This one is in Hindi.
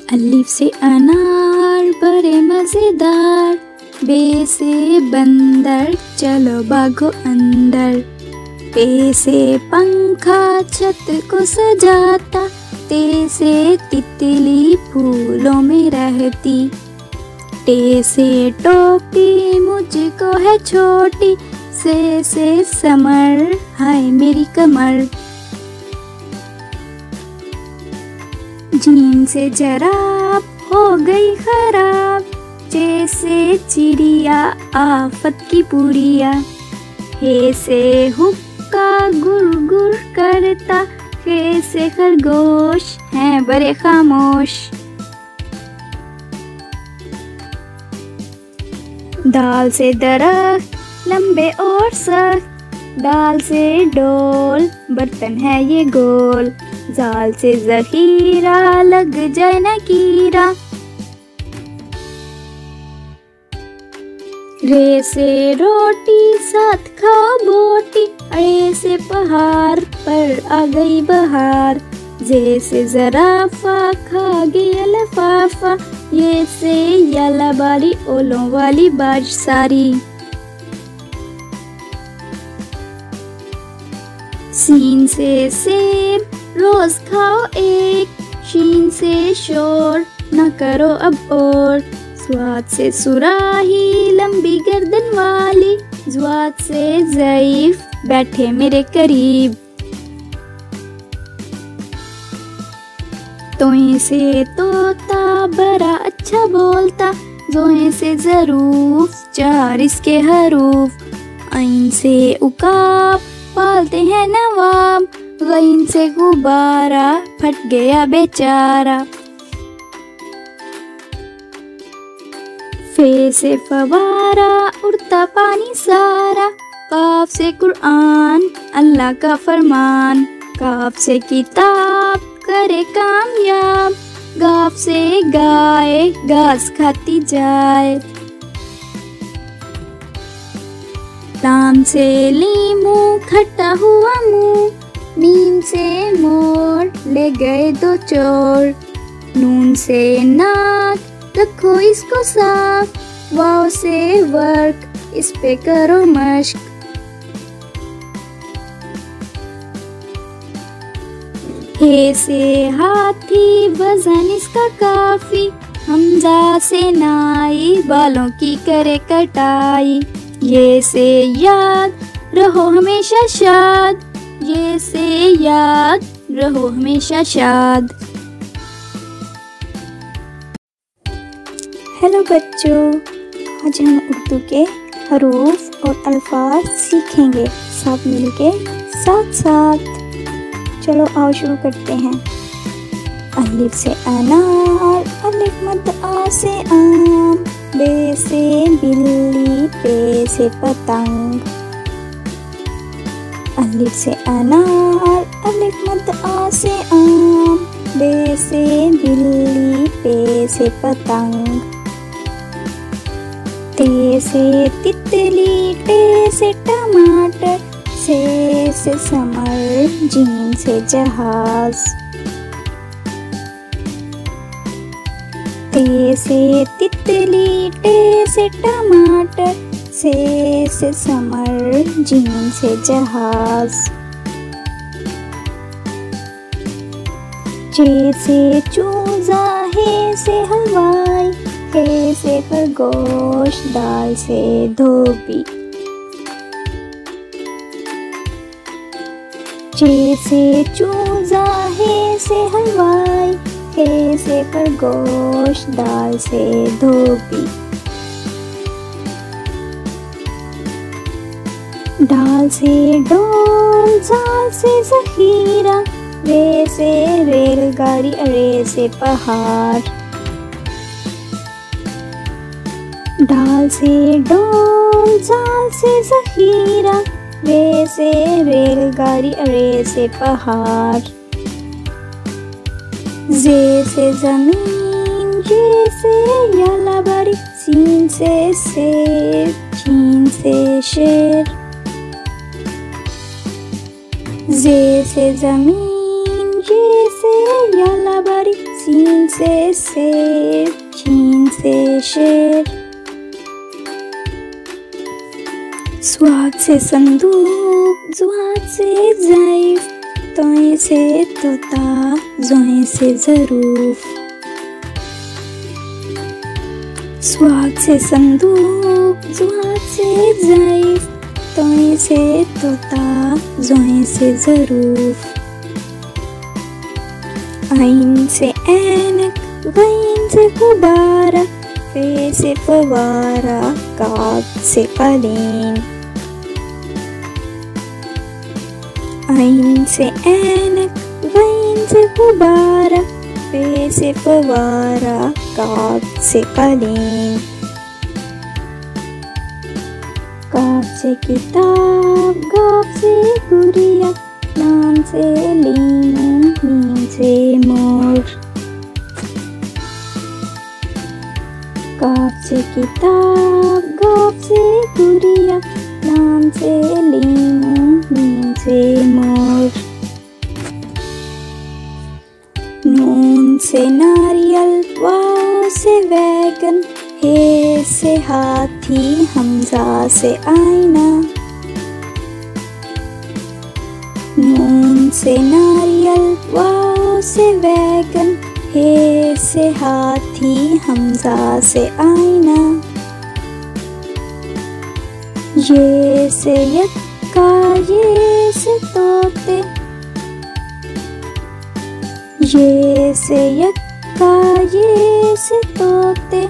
अलिफ से अनार बड़े मजेदार, बे से बंदर चलो भागो अंदर, पे से पंखा छत को सजाता, ते से तितली फूलों में रहती, टे से टोपी मुझको है छोटी, से समर हाय मेरी कमर। जीन से जराब हो गई खराब, चे से चिड़िया आफत की पुड़िया, हे से हुक्का गुर गुर करता, खे से खरगोश हैं बड़े खामोश। दाल से दरख्त लंबे और सख्त, दाल से डोल बर्तन है ये गोल, जाल से जखीरा लग जाए न कीड़ा, रे से रोटी साथ खाओ बोटी, अड़े से पहाड़ पर आ गई बहार, जे से जराफा खा गया लफाफा, ये से याला बारी ओलों वाली बारिश सारी। सीन से सेब रोज खाओ एक, शीन से शोर न करो अब और, स्वाद से सुराही लंबी गर्दन वाली, ज्वाद से ज़ईफ बैठे मेरे करीब, तोए से तोता बड़ा अच्छा बोलता, जोए से ज़रूफ चार इसके हरूफ, आइन से उकाब पालते हैं नवाब, गईन से गुब्बारा फट गया बेचारा, फे से फवारा उड़ता पानी सारा, काफ से कुरान अल्लाह का फरमान, काफ से किताब करे कामयाब, गाफ से गाय घास खाती जाए, लाम से लीमू खट्टा हुआ मुंह, मीम से मोर ले गए दो चोर, नून से नाक रखो इसको साफ, वाव से वर्क इस पे करो मश्क, हे से हाथी वजन इसका काफी, हमजा से नाई बालों की करे कटाई, ये से याद रहो हमेशा शाद, ये से याद रहो हमेशा शाद। हेलो बच्चों, आज हम उर्दू के हरूफ और अल्फाज सीखेंगे सब मिलके साथ साथ। चलो आओ शुरू करते हैं। अलिफ से अनार, अलिफ मद आ से आम, बे से बिल्ली, पे से पतंग। अलिफ से अनार, अलिफ मद आ से आम, बे से बिल्ली, पे से पतंग। ते से तितली, टे से टमाटर, से समर, जीन से जहाज। ते से तितली, टे से टमाटर, से समर, जीन से जहाज। चे से चूजा, हे से हलवाई, हे से खरगोश, दाल से धोबी। चे से चूजा, हे से हलवाई, हे से खरगोश, दाल से धोबी। डाल से डोल, जाल से जखीरा, रे से रेलगाड़ी, अरे से पहाड़। डाल से डोल, जाल से जखीरा, रे से रेलगाड़ी, अरे से पहाड़। जे से जमीन, ये से यालाबारी, सीन से सेब, चीन से शेर। जे से जमीन, ये से यालाबारी, सीन से सेब, जीन से शेर। स्वाद से संदूक, जुआद से ज़ैफ़, तोए से तोता, ज़ोए से ज़रूफ। स्वाद से संदूक, जुआद से ज़ैफ़, तोए से तोता, ज़ोए से ज़रूफ। आइन से ऐनक, गैन से गुब्बारा, फे से फवारा, काफ से कालीन। आइन से ऐनक, गैन से गुब्बारा, फे से फवारा, काफ से कालीन। काफ से किताब, गाफ से गुड़िया, लाम से लीमू, मीम से मोर। काफ से किताब, गाफ से गुड़िया, लाम से लीमू, मीम से मोर। नून से नारियल, वाव से वैगन, हे से हाथी, हमजा से आईना। नून से नारियल, वाव से वैगन, हे से हाथी, हमजा से आईना। ये से यक्का, ये से तोते, ये से यक्का, ये से तोते,